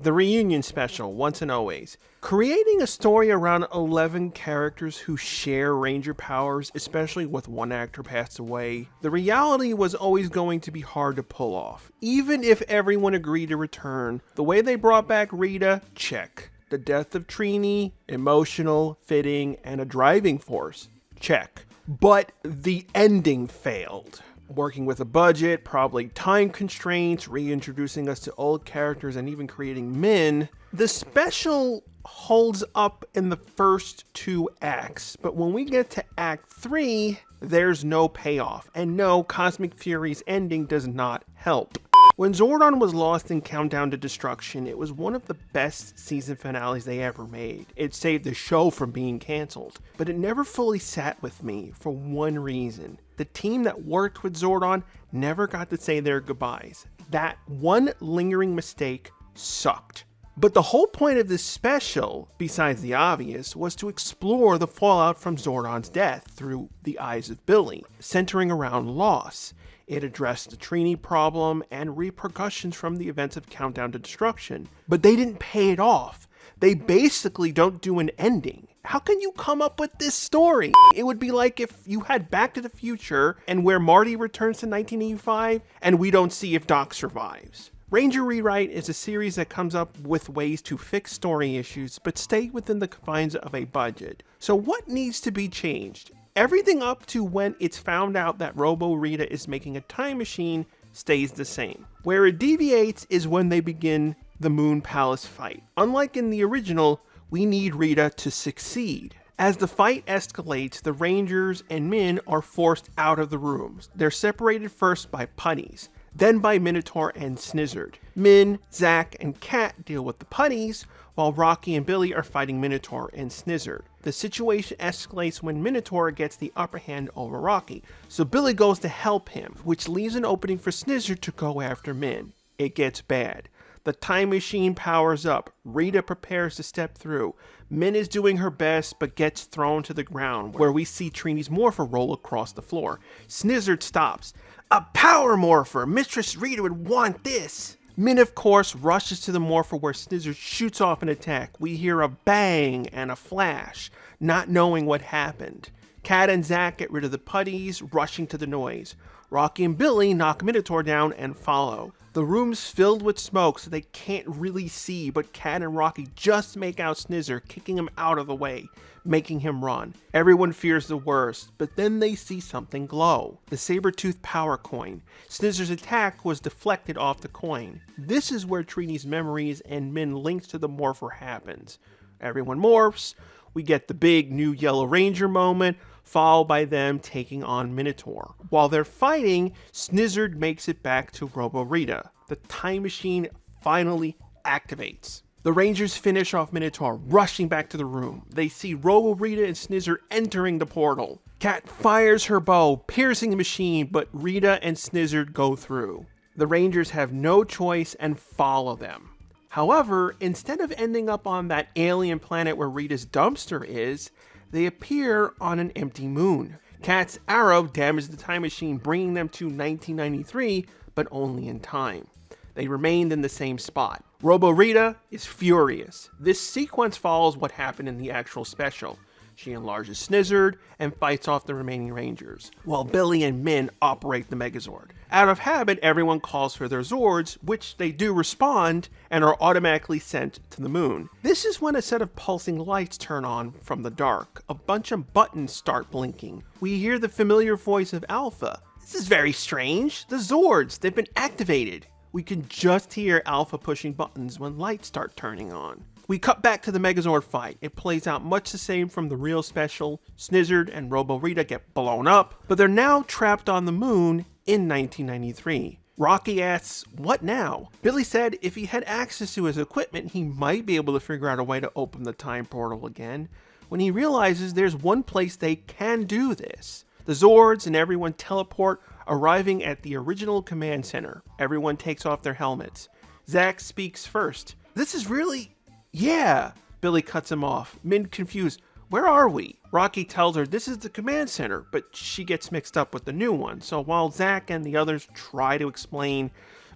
The reunion special, once and always. Creating a story around 11 characters who share Ranger powers, especially with one actor passed away, the reality was always going to be hard to pull off. Even if everyone agreed to return, the way they brought back Rita, check. The death of Trini, emotional, fitting, and a driving force, check. But the ending failed. Working with a budget, probably time constraints, reintroducing us to old characters, and even creating Min, the special holds up in the first 2 acts, but when we get to Act 3, there's no payoff, and no, Cosmic Fury's ending does not help. When Zordon was lost in Countdown to Destruction, it was one of the best season finales they ever made. It saved the show from being cancelled, but it never fully sat with me for one reason. The team that worked with Zordon never got to say their goodbyes. That one lingering mistake sucked. But the whole point of this special, besides the obvious, was to explore the fallout from Zordon's death through the eyes of Billy, centering around loss. It addressed the Trini problem and repercussions from the events of Countdown to Destruction, but they didn't pay it off. They basically don't do an ending. How can you come up with this story? It would be like if you had Back to the Future and where Marty returns to 1985 and we don't see if Doc survives. Ranger Rewrite is a series that comes up with ways to fix story issues but stay within the confines of a budget. So what needs to be changed? Everything up to when it's found out that Robo Rita is making a time machine stays the same. Where it deviates is when they begin the Moon Palace fight. Unlike in the original, we need Rita to succeed. As the fight escalates, the Rangers and Min are forced out of the rooms. They're separated first by putties, then by Minotaur and Snizzard. Min, Zack, and Kat deal with the putties, while Rocky and Billy are fighting Minotaur and Snizzard. The situation escalates when Minotaur gets the upper hand over Rocky, so Billy goes to help him, which leaves an opening for Snizzard to go after Min. It gets bad. The time machine powers up. Rita prepares to step through. Min is doing her best, but gets thrown to the ground, where we see Trini's morpher roll across the floor. Snizzard stops. A power morpher! Mistress Rita would want this! Min, of course, rushes to the morpher where Snizzard shoots off an attack. We hear a bang and a flash, not knowing what happened. Kat and Zack get rid of the putties, rushing to the noise. Rocky and Billy knock Minotaur down and follow. The room's filled with smoke, so they can't really see, but Kat and Rocky just make out Snizzard, kicking him out of the way, making him run. Everyone fears the worst, but then they see something glow. The saber-tooth power coin. Snizzard's attack was deflected off the coin. This is where Trini's memories and Min links to the morpher happens. Everyone morphs. We get the big new Yellow Ranger moment, followed by them taking on Minotaur. While they're fighting, Snizzard makes it back to Robo Rita. The time machine finally activates. The Rangers finish off Minotaur, rushing back to the room. They see Robo Rita and Snizzard entering the portal. Kat fires her bow, piercing the machine, but Rita and Snizzard go through. The Rangers have no choice and follow them. However, instead of ending up on that alien planet where Rita's dumpster is, they appear on an empty moon. Kat's arrow damaged the time machine, bringing them to 1993, but only in time. They remained in the same spot. Robo Rita is furious. This sequence follows what happened in the actual special. She enlarges Snizzard and fights off the remaining Rangers, while Billy and Min operate the Megazord. Out of habit, everyone calls for their Zords, which they do respond and are automatically sent to the moon. This is when a set of pulsing lights turn on from the dark. A bunch of buttons start blinking. We hear the familiar voice of Alpha. This is very strange. The Zords, they've been activated. We can just hear Alpha pushing buttons when lights start turning on. We cut back to the Megazord fight. It plays out much the same from the real special. Snizzard and Robo Rita get blown up, but they're now trapped on the moon in 1993. Rocky asks, what now? Billy said if he had access to his equipment, he might be able to figure out a way to open the time portal again, when he realizes there's one place they can do this. The Zords and everyone teleport, arriving at the original command center. Everyone takes off their helmets. Zack speaks first. This is really... Yeah, Billy cuts him off. Min confused. Where are we? Rocky tells her this is the command center, but she gets mixed up with the new one. So while Zack and the others try to explain,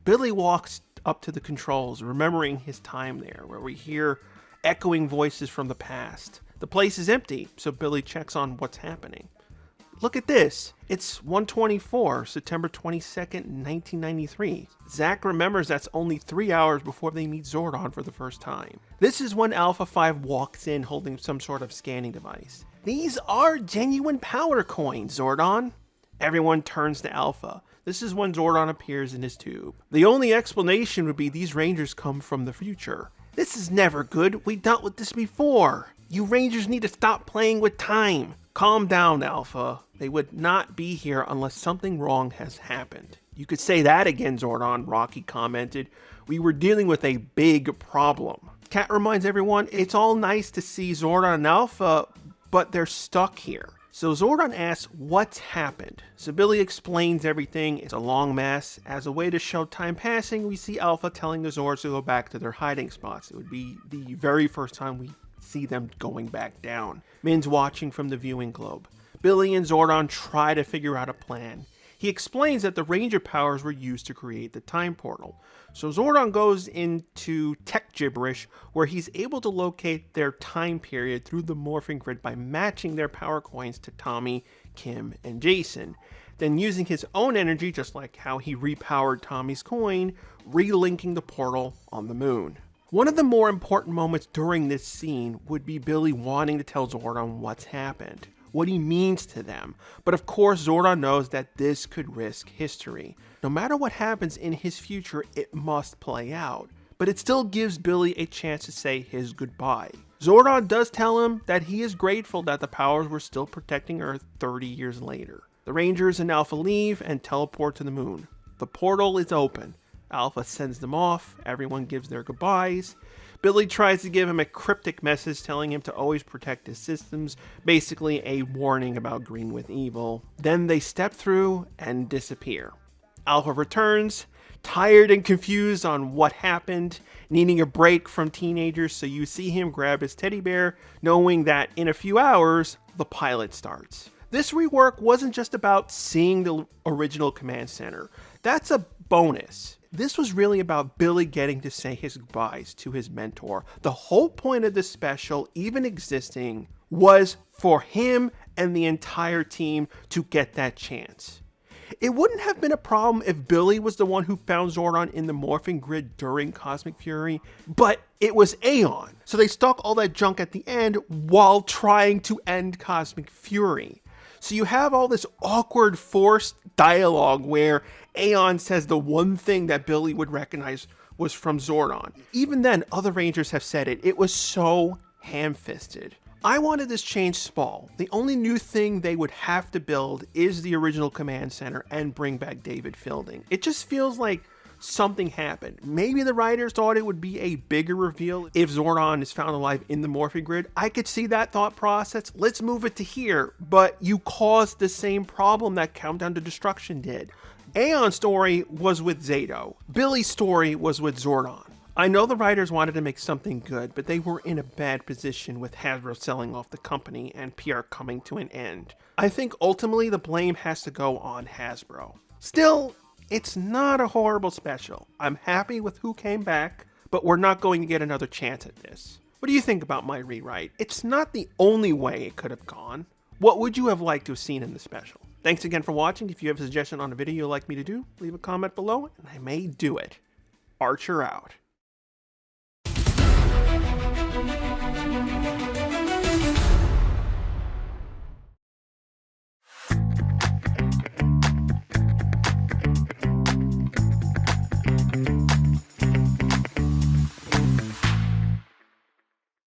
Billy walks up to the controls, remembering his time there, where we hear echoing voices from the past. The place is empty, so Billy checks on what's happening. Look at this. It's 1:24, September 22nd, 1993. Zack remembers that's only 3 hours before they meet Zordon for the first time. This is when Alpha 5 walks in holding some sort of scanning device. These are genuine power coins, Zordon. Everyone turns to Alpha. This is when Zordon appears in his tube. The only explanation would be these Rangers come from the future. This is never good. We dealt with this before. You Rangers need to stop playing with time. Calm down, Alpha. They would not be here unless something wrong has happened. You could say that again, Zordon, Rocky commented. We were dealing with a big problem. Cat reminds everyone it's all nice to see Zordon and Alpha, but they're stuck here. So Zordon asks what's happened. So Billy explains everything. It's a long mess. As a way to show time passing, we see Alpha telling the Zords to go back to their hiding spots. It would be the very first time we see them going back down. Min's watching from the viewing globe. Billy and Zordon try to figure out a plan. He explains that the Ranger powers were used to create the time portal. So Zordon goes into tech gibberish where he's able to locate their time period through the Morphin grid by matching their power coins to Tommy, Kim, and Jason. Then using his own energy, just like how he repowered Tommy's coin, relinking the portal on the moon. One of the more important moments during this scene would be Billy wanting to tell Zordon what's happened, what he means to them. But of course, Zordon knows that this could risk history. No matter what happens in his future, it must play out. But it still gives Billy a chance to say his goodbye. Zordon does tell him that he is grateful that the powers were still protecting Earth 30 years later. The Rangers and Alpha leave and teleport to the moon. The portal is open. Alpha sends them off, everyone gives their goodbyes. Billy tries to give him a cryptic message telling him to always protect his systems, basically a warning about green with evil. Then they step through and disappear. Alpha returns, tired and confused on what happened, needing a break from teenagers, so you see him grab his teddy bear, knowing that in a few hours, the pilot starts. This rework wasn't just about seeing the original command center. That's a bonus. This was really about Billy getting to say his goodbyes to his mentor. The whole point of this special, even existing, was for him and the entire team to get that chance. It wouldn't have been a problem if Billy was the one who found Zordon in the Morphin grid during Cosmic Fury, but it was Aeon. So they stuck all that junk at the end while trying to end Cosmic Fury. So you have all this awkward forced dialogue where Aeon says the one thing that Billy would recognize was from Zordon. Even then, other Rangers have said it. It was so ham-fisted. I wanted this change small. The only new thing they would have to build is the original command center and bring back David Fielding. It just feels like something happened. Maybe the writers thought it would be a bigger reveal if Zordon is found alive in the Morphin grid. I could see that thought process. Let's move it to here. But you caused the same problem that Countdown to Destruction did. Aeon's story was with Zato. Billy's story was with Zordon. I know the writers wanted to make something good, but they were in a bad position with Hasbro selling off the company and PR coming to an end. I think ultimately the blame has to go on Hasbro. Still, it's not a horrible special. I'm happy with who came back, but we're not going to get another chance at this. What do you think about my rewrite? It's not the only way it could have gone. What would you have liked to have seen in the special? Thanks again for watching. If you have a suggestion on a video you'd like me to do, leave a comment below and I may do it. Archer out.